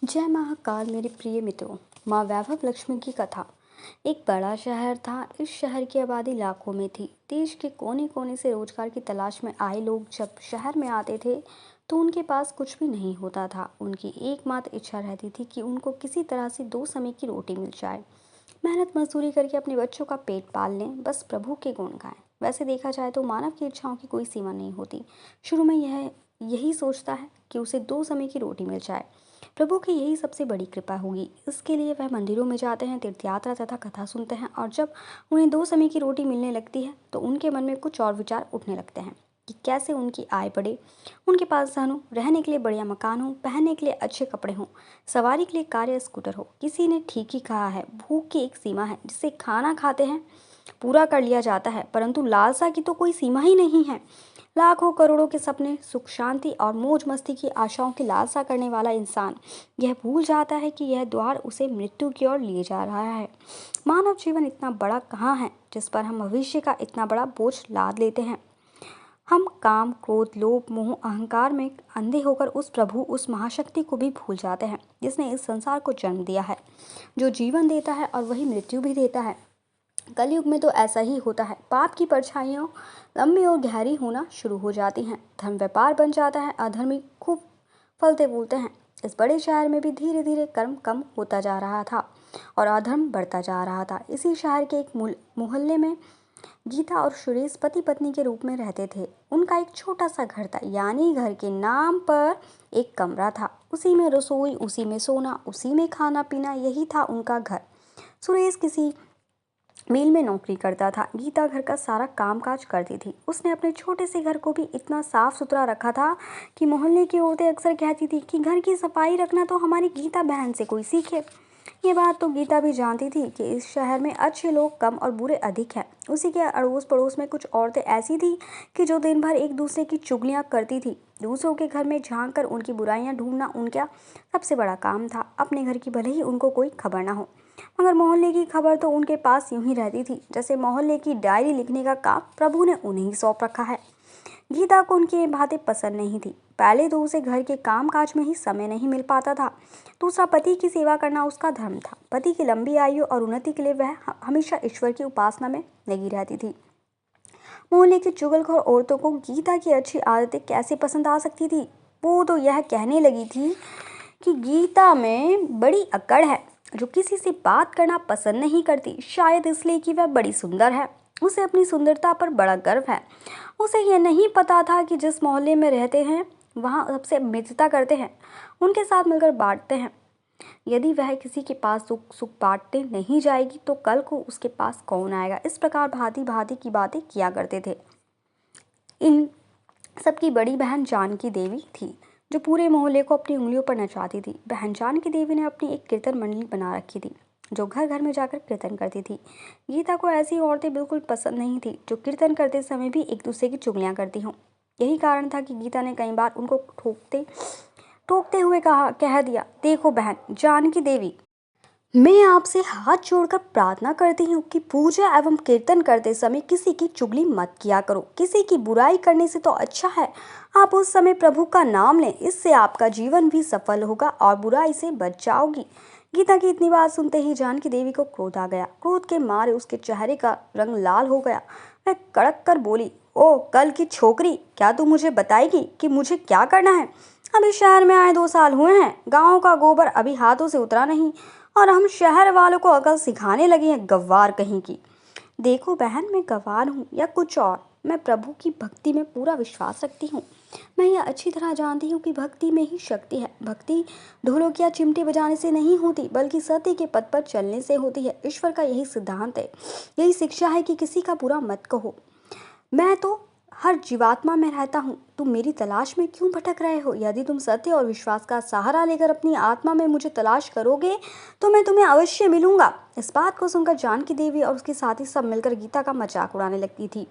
जय महाकाल मेरे प्रिय मित्रों। माँ वैभव लक्ष्मी की कथा। एक बड़ा शहर था। इस शहर की आबादी लाखों में थी। देश के कोने कोने से रोजगार की तलाश में आए लोग जब शहर में आते थे तो उनके पास कुछ भी नहीं होता था। उनकी एकमात्र इच्छा रहती थी कि उनको किसी तरह से 2 समय की रोटी मिल जाए। मेहनत मजदूरी करके अपने बच्चों का पेट पाल लें, बस प्रभु के गुण गाएं। वैसे देखा जाए तो मानव की इच्छाओं की कोई सीमा नहीं होती। शुरू में यह यही सोचता है कि उसे 2 समय की रोटी मिल जाए। प्रभु की यही सबसे बड़ी कृपा होगी। इसके लिए वह मंदिरों में जाते हैं, तीर्थ यात्रा तथा कथा सुनते हैं, और जब उन्हें 2 समय की रोटी मिलने लगती है तो उनके मन में कुछ और विचार उठने लगते हैं कि कैसे उनकी आय बढ़े। उनके पास धन हो, रहने के लिए बढ़िया मकान हो, पहनने के लिए अच्छे कपड़े हों, सवारी के लिए कार या स्कूटर हो। किसी ने ठीक ही कहा है, भूख की एक सीमा है जिसे खाना खाते हैं पूरा कर लिया जाता है, परंतु लालसा की तो कोई सीमा ही नहीं है। लाखों करोड़ों के सपने, सुख शांति और मौज मस्ती की आशाओं की लालसा करने वाला इंसान यह भूल जाता है कि यह द्वार उसे मृत्यु की ओर ले जा रहा है। मानव जीवन इतना बड़ा कहाँ है जिस पर हम भविष्य का इतना बड़ा बोझ लाद लेते हैं। हम काम, क्रोध, लोभ, मोह, अहंकार में अंधे होकर उस प्रभु, उस महाशक्ति को भी भूल जाते हैं जिसने इस संसार को जन्म दिया है, जो जीवन देता है और वही मृत्यु भी देता है। कलयुग में तो ऐसा ही होता है। पाप की परछाइयाँ लंबी और गहरी होना शुरू हो जाती हैं। धर्म व्यापार बन जाता है। अधर्मी खूब फलते फूलते हैं। इस बड़े शहर में भी धीरे धीरे कर्म कम होता जा रहा था और अधर्म बढ़ता जा रहा था। इसी शहर के एक मोहल्ले में गीता और सुरेश पति पत्नी के रूप में रहते थे। उनका एक छोटा सा घर था, यानी घर के नाम पर एक कमरा था। उसी में रसोई, उसी में सोना, उसी में खाना पीना, यही था उनका घर। सुरेश किसी मिल में नौकरी करता था। गीता घर का सारा काम काज करती थी। उसने अपने छोटे से घर को भी इतना साफ सुथरा रखा था कि मोहल्ले की औरतें अक्सर कहती थी कि घर की सफाई रखना तो हमारी गीता बहन से कोई सीखे। ये बात तो गीता भी जानती थी कि इस शहर में अच्छे लोग कम और बुरे अधिक हैं। उसी के अड़ोस पड़ोस में कुछ औरतें ऐसी थी कि जो दिन भर एक दूसरे की चुगलियां करती थी। दूसरों के घर में झांक कर उनकी बुराइयां ढूंढना उनका सबसे बड़ा काम था। अपने घर की भले ही उनको कोई खबर ना हो, मगर मोहल्ले की खबर तो उनके पास यूं ही रहती थी जैसे मोहल्ले की डायरी लिखने का काम प्रभु ने उन्हें ही सौंप रखा है। गीता को उनकी ये बातें पसंद नहीं थी। पहले तो उसे घर के काम काज में ही समय नहीं मिल पाता था। दूसरा, पति की सेवा करना उसका धर्म था। पति की लंबी आयु और उन्नति के लिए वह हमेशा ईश्वर की उपासना में लगी रहती थी। मोहल्ले की चुगलखोर औरतों को गीता की अच्छी आदतें कैसे पसंद आ सकती थी। वो तो यह कहने लगी थी कि गीता में बड़ी अकड़ है, जो किसी से बात करना पसंद नहीं करती, शायद इसलिए कि वह बड़ी सुंदर है। उसे अपनी सुंदरता पर बड़ा गर्व है। उसे यह नहीं पता था कि जिस मोहल्ले में रहते हैं वहाँ सबसे मित्रता करते हैं, उनके साथ मिलकर बांटते हैं। यदि वह किसी के पास सुख सुख बांटने नहीं जाएगी तो कल को उसके पास कौन आएगा। इस प्रकार भांति भांति की बातें किया करते थे। इन सबकी बड़ी बहन जानकी देवी थी, जो पूरे मोहल्ले को अपनी उंगलियों पर नचाती थी। बहन जानकी देवी ने अपनी एक कीर्तन मंडली बना रखी थी, जो घर घर में जाकर कीर्तन करती थी। गीता को ऐसी औरतें बिल्कुल पसंद नहीं थी जो कीर्तन करते समय भी एक दूसरे की चुगलियां करती हों। यही कारण था कि गीता ने कई बार उनको टोकते हुए कह दिया, देखो बहन जानकी देवी, मैं आपसे हाथ जोड़कर प्रार्थना करती हूँ कि पूजा एवं कीर्तन करते समय किसी की चुगली मत किया करो। किसी की बुराई करने से तो अच्छा है आप उस समय प्रभु का नाम लें, इससे आपका जीवन भी सफल होगा और बुराई से बच जाओगी। गीता की इतनी बात सुनते ही जानकी देवी को क्रोध आ गया। क्रोध के मारे उसके चेहरे का रंग लाल हो गया। वह कड़क कर बोली, ओ कल की छोकरी, क्या तू मुझे बताएगी कि मुझे क्या करना है? अभी शहर में आए 2 साल हुए हैं, गाँव का गोबर अभी हाथों से उतरा नहीं और हम शहर वालों को अकल सिखाने लगे हैं, गंवार कहीं की। देखो बहन, मैं गंवार हूँ या कुछ और, मैं प्रभु की भक्ति में पूरा विश्वास रखती हूँ। मैं यह अच्छी तरह जानती हूँ कि भक्ति में ही शक्ति है। भक्ति ढोलक या चिमटे बजाने से नहीं होती, बल्कि सत्य के पथ पर चलने से होती है। ईश्वर का यही सिद्धांत है, यही शिक्षा है कि किसी का बुरा मत कहो। मैं तो हर जीवात्मा में रहता हूँ, तुम मेरी तलाश में क्यों भटक रहे हो? यदि तुम सत्य और विश्वास का सहारा लेकर अपनी आत्मा में मुझे तलाश करोगे तो मैं तुम्हें अवश्य मिलूंगा। इस बात को सुनकर जानकी देवी और उसके साथी सब मिलकर गीता का मजाक उड़ाने लगती थी।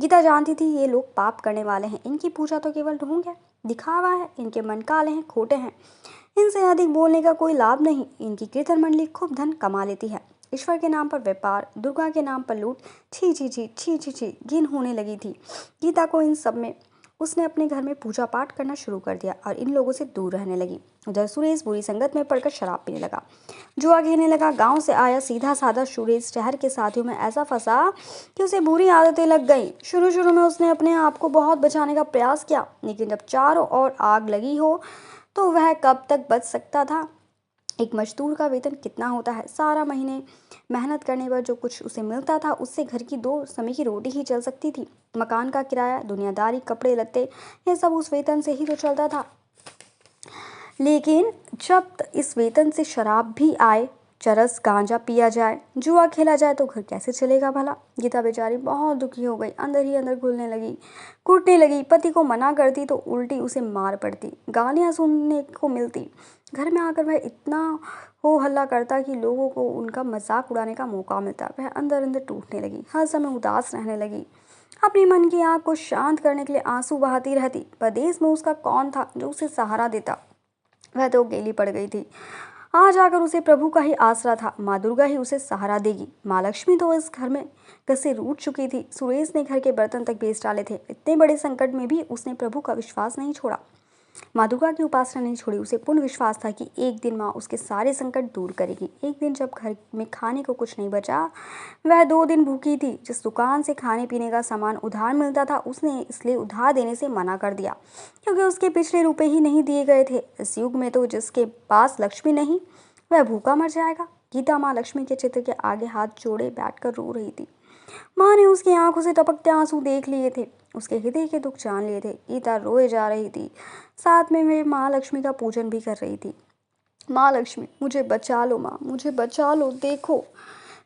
गीता जानती थी ये लोग पाप करने वाले हैं, इनकी पूजा तो केवल ढोंग है, दिखावा है, इनके मन काले हैं, खोटे हैं, इनसे अधिक बोलने का कोई लाभ नहीं। इनकी कीर्तन मंडली खूब धन कमा लेती है। ईश्वर के नाम पर व्यापार, दुर्गा के नाम पर लूट, छी छी छी छी छी छी घिन होने लगी थी गीता को इन सब में। उसने अपने घर में पूजा पाठ करना शुरू कर दिया और इन लोगों से दूर रहने लगी। उधर सुरेश बुरी संगत में पड़कर शराब पीने लगा, जुआ खेलने लगा। गांव से आया सीधा साधा सुरेश शहर के साथियों में ऐसा फंसा कि उसे बुरी आदतें लग गई। शुरू शुरू में उसने अपने आप को बहुत बचाने का प्रयास किया, लेकिन जब चारों ओर आग लगी हो तो वह कब तक बच सकता था। एक मजदूर का वेतन कितना होता है? सारा महीने मेहनत करने पर जो कुछ उसे मिलता था उससे घर की 2 समय की रोटी ही चल सकती थी। मकान का किराया, दुनियादारी, कपड़े लत्ते, यह सब उस वेतन से ही तो चलता था। लेकिन जब इस वेतन से शराब भी आए, चरस गांजा पिया जाए, जुआ खेला जाए तो घर कैसे चलेगा भला। गीता बेचारी बहुत दुखी हो गई, अंदर ही अंदर घुलने लगी, कूटने लगी। पति को मना करती तो उल्टी उसे मार पड़ती, गालियां सुनने को मिलती। घर में आकर वह इतना हो हल्ला करता कि लोगों को उनका मजाक उड़ाने का मौका मिलता। वह अंदर अंदर टूटने लगी, हर समय उदास रहने लगी। अपने मन की आग को शांत करने के लिए आंसू बहाती रहती। परदेश में उसका कौन था जो उसे सहारा देता? वह तो अकेली पड़ गई थी। आज आकर उसे प्रभु का ही आसरा था। माँ दुर्गा ही उसे सहारा देगी। माँ लक्ष्मी तो इस घर में से रूठ चुकी थी। सुरेश ने घर के बर्तन तक बेच डाले थे। इतने बड़े संकट में भी उसने प्रभु का विश्वास नहीं छोड़ा, माँ दुर्गा की उपासना नहीं छोड़ी। उसे पूर्ण विश्वास था कि एक दिन माँ उसके सारे संकट दूर करेगी। एक दिन जब घर में खाने को कुछ नहीं बचा, वह 2 दिन भूखी थी। जिस दुकान से खाने पीने का सामान उधार मिलता था उसने इसलिए उधार देने से मना कर दिया, क्योंकि उसके पिछले रुपए ही नहीं दिए गए थे। इस युग में तो जिसके पास लक्ष्मी नहीं वह भूखा मर जाएगा। गीता माँ लक्ष्मी के चित्र के आगे हाथ जोड़े बैठकर रो रही थी। माँ ने उसकी आंखों से टपकते आंसू देख लिए थे, उसके हृदय के दुख जान लिए थे। गीता रोए जा रही थी, साथ में वे माँ लक्ष्मी का पूजन भी कर रही थी। माँ लक्ष्मी, मुझे बचा लो माँ, मुझे बचा लो। देखो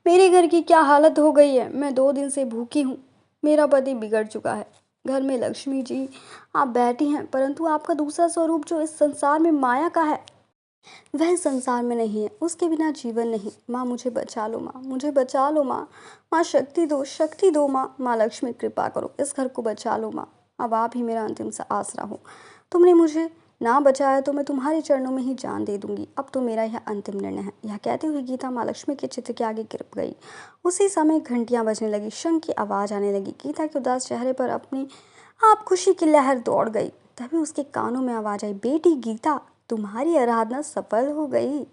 मेरे घर की क्या हालत हो गई है। मैं 2 दिन से भूखी हूँ। मेरा पति बिगड़ चुका है। घर में लक्ष्मी जी आप बैठी हैं, परंतु आपका दूसरा स्वरूप जो इस संसार में माया का है वह संसार में नहीं है। उसके बिना जीवन नहीं। माँ मुझे बचा लो माँ, मुझे बचा लो माँ। माँ शक्ति दो, शक्ति दो माँ। माँ लक्ष्मी कृपा करो, इस घर को बचा लो माँ। अब आप ही मेरा अंतिम सा आसरा हो। तुमने मुझे ना बचाया तो मैं तुम्हारे चरणों में ही जान दे दूंगी। अब तो मेरा यह अंतिम निर्णय है। यह कहते हुए गीता माँ लक्ष्मी के चित्र के आगे गिर गई। उसी समय घंटियां बजने लगी, शंख की आवाज़ आने लगी। गीता के उदास चेहरे पर अपनी आप खुशी की लहर दौड़ गई। तभी उसके कानों में आवाज़ आई, बेटी गीता, तुम्हारी आराधना सफल हो गई।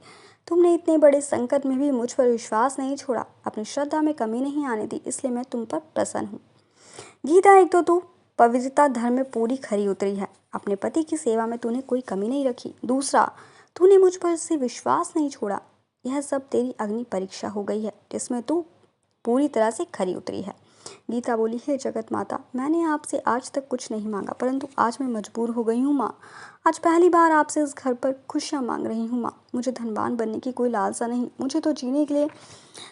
तुमने इतने बड़े संकट में भी मुझ पर विश्वास नहीं छोड़ा, अपनी श्रद्धा में कमी नहीं आने दी, इसलिए मैं तुम पर प्रसन्न हूँ। गीता, एक तो तू पवित्रता धर्म में पूरी खरी उतरी है। अपने पति की सेवा में तूने कोई कमी नहीं रखी। दूसरा, तूने मुझ पर से विश्वास नहीं छोड़ा। यह सब तेरी अग्नि परीक्षा हो गई है, जिसमें तू पूरी तरह से खरी उतरी है। गीता बोली, हे जगत माता, मैंने आपसे आज तक कुछ नहीं मांगा, परंतु आज मैं मजबूर हो गई हूँ माँ। आज पहली बार आपसे इस घर पर खुशियाँ मांग रही हूँ माँ। मुझे धनवान बनने की कोई लालसा नहीं। मुझे तो जीने के लिए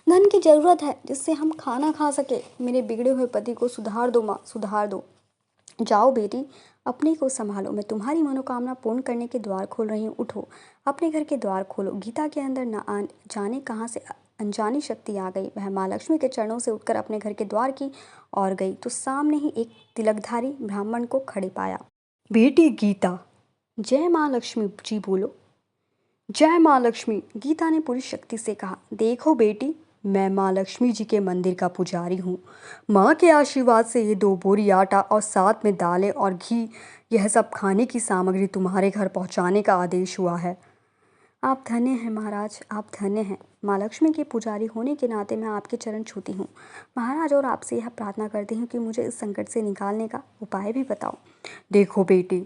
धन की जरूरत है, जिससे हम खाना खा सके। मेरे बिगड़े हुए पति को सुधार दो माँ, सुधार दो। जाओ बेटी, अपने को संभालो। मैं तुम्हारी मनोकामना पूर्ण करने के द्वार खोल रही हूँ। उठो, अपने घर के द्वार खोलो। गीता के अंदर न जाने कहाँ से अनजानी शक्ति आ गई। वह माँ लक्ष्मी के चरणों से उठकर अपने घर के द्वार की ओर गई तो सामने ही एक तिलकधारी ब्राह्मण को खड़े पाया। बेटी गीता, जय माँ लक्ष्मी जी बोलो। जय माँ लक्ष्मी, गीता ने पूरी शक्ति से कहा। देखो बेटी, मैं माँ लक्ष्मी जी के मंदिर का पुजारी हूँ। माँ के आशीर्वाद से ये 2 बोरी आटा और साथ में दालें और घी, यह सब खाने की सामग्री तुम्हारे घर पहुँचाने का आदेश हुआ है। आप धन्य हैं महाराज, आप धन्य हैं। माँ लक्ष्मी के पुजारी होने के नाते मैं आपके चरण छूती हूँ महाराज, और आपसे यह प्रार्थना करती हूँ कि मुझे इस संकट से निकालने का उपाय भी बताओ। देखो बेटी,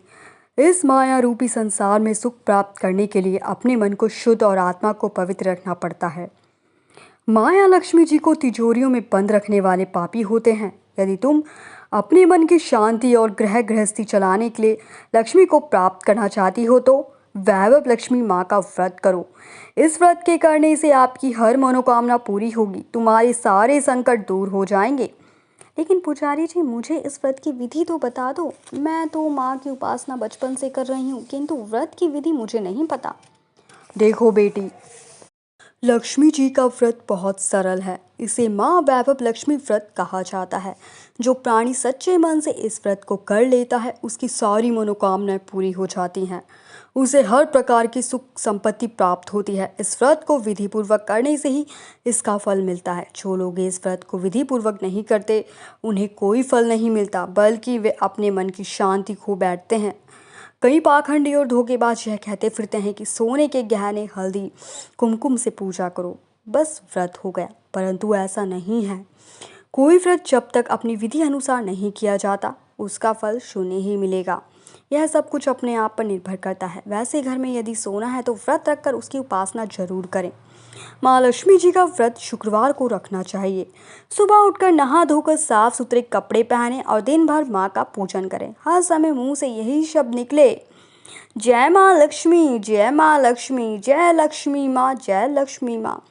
इस माया रूपी संसार में सुख प्राप्त करने के लिए अपने मन को शुद्ध और आत्मा को पवित्र रखना पड़ता है। माया लक्ष्मी जी को तिजोरियों में बंद रखने वाले पापी होते हैं। यदि तुम अपने मन की शांति और गृहस्थी चलाने के लिए लक्ष्मी को प्राप्त करना चाहती हो तो वैभव लक्ष्मी माँ का व्रत करो। इस व्रत के करने से आपकी हर मनोकामना पूरी होगी, तुम्हारे सारे संकट दूर हो जाएंगे। लेकिन पुजारी जी, मुझे इस व्रत की विधि तो बता दो। मैं तो माँ की उपासना बचपन से कर रही हूँ, किंतु व्रत की विधि मुझे नहीं पता। देखो बेटी, लक्ष्मी जी का व्रत बहुत सरल है। इसे माँ वैभव लक्ष्मी व्रत कहा जाता है। जो प्राणी सच्चे मन से इस व्रत को कर लेता है उसकी सारी मनोकामनाएं पूरी हो जाती हैं। उसे हर प्रकार की सुख संपत्ति प्राप्त होती है। इस व्रत को विधि पूर्वक करने से ही इसका फल मिलता है। जो लोग इस व्रत को विधि पूर्वक नहीं करते उन्हें कोई फल नहीं मिलता, बल्कि वे अपने मन की शांति खो बैठते हैं। कई पाखंडी और धोखेबाज यह कहते फिरते हैं कि सोने के गहने, हल्दी, कुमकुम से पूजा करो, बस व्रत हो गया। परंतु ऐसा नहीं है। कोई व्रत जब तक अपनी विधि अनुसार नहीं किया जाता, उसका फल शून्य ही मिलेगा। यह सब कुछ अपने आप पर निर्भर करता है। वैसे घर में यदि सोना है तो व्रत रखकर उसकी उपासना जरूर करें। माँ लक्ष्मी जी का व्रत शुक्रवार को रखना चाहिए। सुबह उठकर नहा धोकर साफ सुथरे कपड़े पहने और दिन भर माँ का पूजन करें। हर समय मुंह से यही शब्द निकले, जय माँ लक्ष्मी, जय माँ लक्ष्मी, जय लक्ष्मी माँ, जय लक्ष्मी माँ।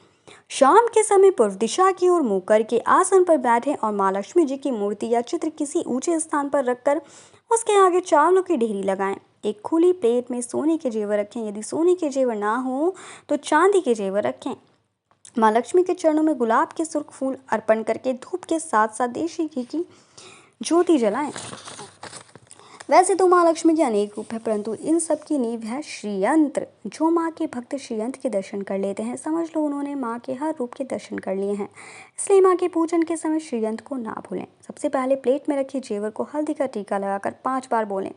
शाम के समय पूर्व दिशा की ओर मुंह करके आसन पर बैठे और माँ लक्ष्मी जी की मूर्ति या चित्र किसी ऊंचे स्थान पर रखकर उसके आगे चावलों की ढेरी लगाएं। एक खुली प्लेट में सोने के जेवर रखें। यदि सोने के जेवर ना हो तो चांदी के जेवर रखें। माँ लक्ष्मी के चरणों में गुलाब के सुर्ख फूल अर्पण करके धूप के साथ साथ देशी घी की ज्योति जलाएं। वैसे तो माँ लक्ष्मी के अनेक रूप है, परंतु इन सब की नींव है श्रीयंत्र। जो माँ के भक्त श्रीयंत्र के दर्शन कर लेते हैं, समझ लो उन्होंने माँ के हर रूप के दर्शन कर लिए हैं। इसलिए माँ के पूजन के समय श्रीयंत्र को ना भूलें। सबसे पहले प्लेट में रखे जेवर को हल्दी का टीका लगाकर 5 बार बोलें,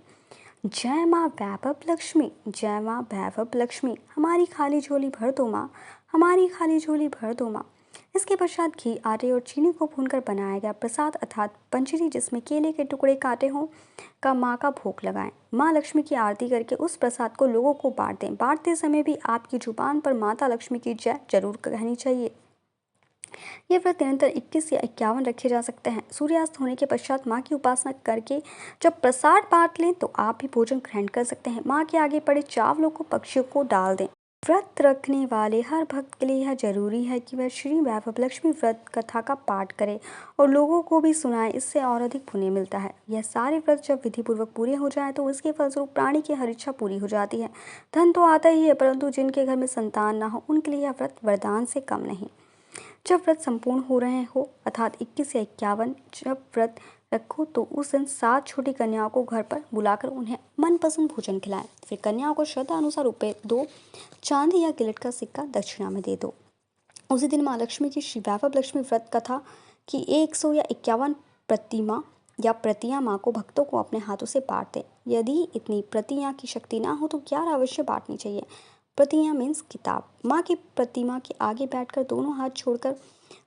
जय माँ वैभव लक्ष्मी, जय माँ वैभव लक्ष्मी, हमारी खाली झोली भर दो माँ, हमारी खाली झोली भर दो माँ। इसके पश्चात घी, आटे और चीनी को भूनकर बनाया गया प्रसाद अर्थात पंजरी, जिसमें केले के टुकड़े काटे हों, का माँ का भोग लगाएं। माँ लक्ष्मी की आरती करके उस प्रसाद को लोगों को बांट दें। बांटते समय भी आपकी जुबान पर माता लक्ष्मी की जय जरूर कहनी चाहिए। ये व्रत निरंतर 21 या 51 रखे जा सकते हैं। सूर्यास्त होने के पश्चात माँ की उपासना करके जब प्रसाद बांट लें तो आप भी भोजन ग्रहण कर सकते हैं। माँ के आगे पड़े चावलों को पक्षियों को डाल दें। व्रत रखने वाले हर भक्त के लिए यह जरूरी है कि वह श्री वैभव लक्ष्मी व्रत कथा का पाठ करे और लोगों को भी सुनाए। इससे और अधिक पुण्य मिलता है। यह सारे व्रत जब विधि पूर्वक पूरे हो जाए तो इसके फलस्वरूप प्राणी की हर इच्छा पूरी हो जाती है। धन तो आता ही है, परंतु जिनके घर में संतान ना हो उनके लिए यह व्रत वरदान से कम नहीं। जब व्रत संपूर्ण हो रहे हो अर्थात 21 या 51 जब व्रत रखो तो उस दिन 7 छोटी कन्याओं को घर पर बुलाकर उन्हें मनपसंद भोजन खिलाएं। फिर कन्याओं को श्रद्धा अनुसार रुपये दो, चांदी या गिलट का सिक्का दक्षिणा में दे दो। उसी दिन माँ लक्ष्मी की श्री वैभव लक्ष्मी व्रत कथा की 100 या 51 प्रतिमा या प्रतियां माँ को भक्तों को अपने हाथों से बांट दें। यदि इतनी प्रतियां की शक्ति ना हो तो 11 अवश्य बांटनी चाहिए। प्रतियां मीन्स किताब। माँ की प्रतिमा के आगे बैठकर दोनों हाथ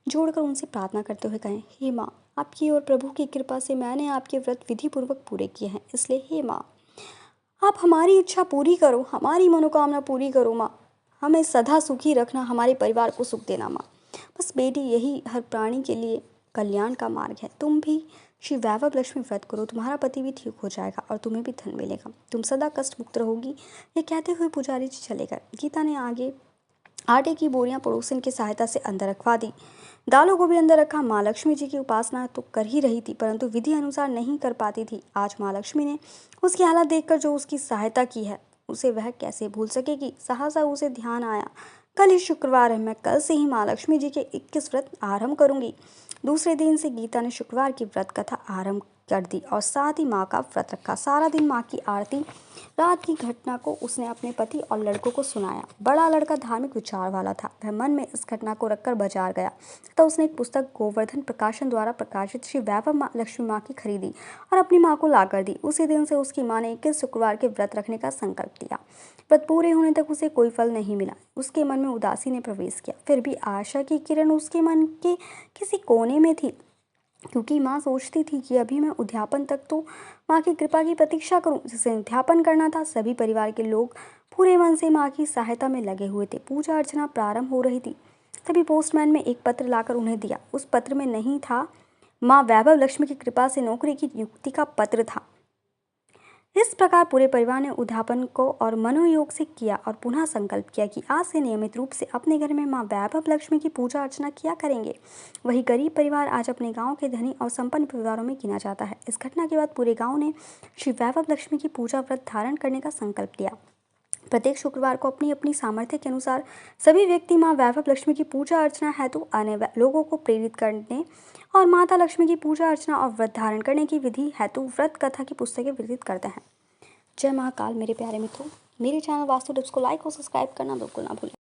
जोड़कर उनसे प्रार्थना करते हुए कहें, हे माँ, आपकी और प्रभु की कृपा से मैंने आपके व्रत विधि पूर्वक पूरे किए हैं, इसलिए हे माँ, आप हमारी इच्छा पूरी करो, हमारी मनोकामना पूरी करो माँ, हमें सदा सुखी रखना, हमारे परिवार को सुख देना माँ। बस बेटी, यही हर प्राणी के लिए कल्याण का मार्ग है। तुम भी श्री वैभव लक्ष्मी व्रत करो, तुम्हारा पति भी ठीक हो जाएगा और तुम्हें भी धन मिलेगा, तुम सदा कष्ट मुक्त रहोगी। ये कहते हुए पुजारी जी चले गए। गीता ने आगे आटे की बोरियां पड़ोसन की सहायता से अंदर रखवा दी, दालों को भी अंदर रखा। माँ लक्ष्मी जी की उपासना तो कर ही रही थी, परंतु विधि अनुसार नहीं कर पाती थी। आज माँ लक्ष्मी ने उसकी हालत देखकर जो उसकी सहायता की है उसे वह कैसे भूल सकेगी। सहसा उसे ध्यान आया, कल ही शुक्रवार है, मैं कल से ही माँ लक्ष्मी जी के 21 व्रत आरंभ करूंगी। दूसरे दिन से गीता ने शुक्रवार की व्रत कथा आरंभ कर दी और साथ ही माँ का व्रत रखा। सारा दिन माँ की आरती, रात की घटना को उसने अपने पति और लड़कों को सुनाया। बड़ा लड़का धार्मिक विचार वाला था। वह मन में इस घटना को रखकर बाजार गया तथा उसने एक पुस्तक गोवर्धन प्रकाशन द्वारा प्रकाशित श्री वैभव लक्ष्मी माँ की खरीदी और अपनी माँ को लाकर दी। उसी दिन से उसकी माँ ने 21 शुक्रवार के व्रत रखने का संकल्प लिया। व्रत पूरे होने तक उसे कोई फल नहीं मिला। उसके मन में उदासी ने प्रवेश किया। फिर भी आशा की किरण उसके मन के किसी कोने में थी, क्योंकि माँ सोचती थी कि अभी मैं उद्यापन तक तो माँ की कृपा की प्रतीक्षा करूं। जिसे उद्यापन करना था, सभी परिवार के लोग पूरे मन से माँ की सहायता में लगे हुए थे। पूजा अर्चना प्रारंभ हो रही थी, तभी पोस्टमैन ने एक पत्र लाकर उन्हें दिया। उस पत्र में नहीं था माँ वैभव लक्ष्मी की कृपा से नौकरी की नियुक्ति का पत्र था। इस प्रकार पूरे परिवार ने उद्यापन को और मनोयोग से किया और पुनः संकल्प किया कि आज से नियमित रूप से अपने घर में माँ वैभव लक्ष्मी की पूजा अर्चना किया करेंगे। वही गरीब परिवार आज अपने गांव के धनी और संपन्न परिवारों में गिना जाता है। इस घटना के बाद पूरे गांव ने श्री वैभव लक्ष्मी की पूजा व्रत धारण करने का संकल्प लिया। प्रत्येक शुक्रवार को अपनी अपनी सामर्थ्य के अनुसार सभी व्यक्ति माँ वैभव लक्ष्मी की पूजा अर्चना हेतु आने लोगों को प्रेरित करने और माता लक्ष्मी की पूजा अर्चना और व्रत धारण करने की विधि हेतु व्रत कथा की पुस्तकें वितरित करते हैं। जय महाकाल मेरे प्यारे मित्रों, मेरे चैनल वास्तु टिप्स को लाइक और सब्सक्राइब करना बिल्कुल ना भूलें।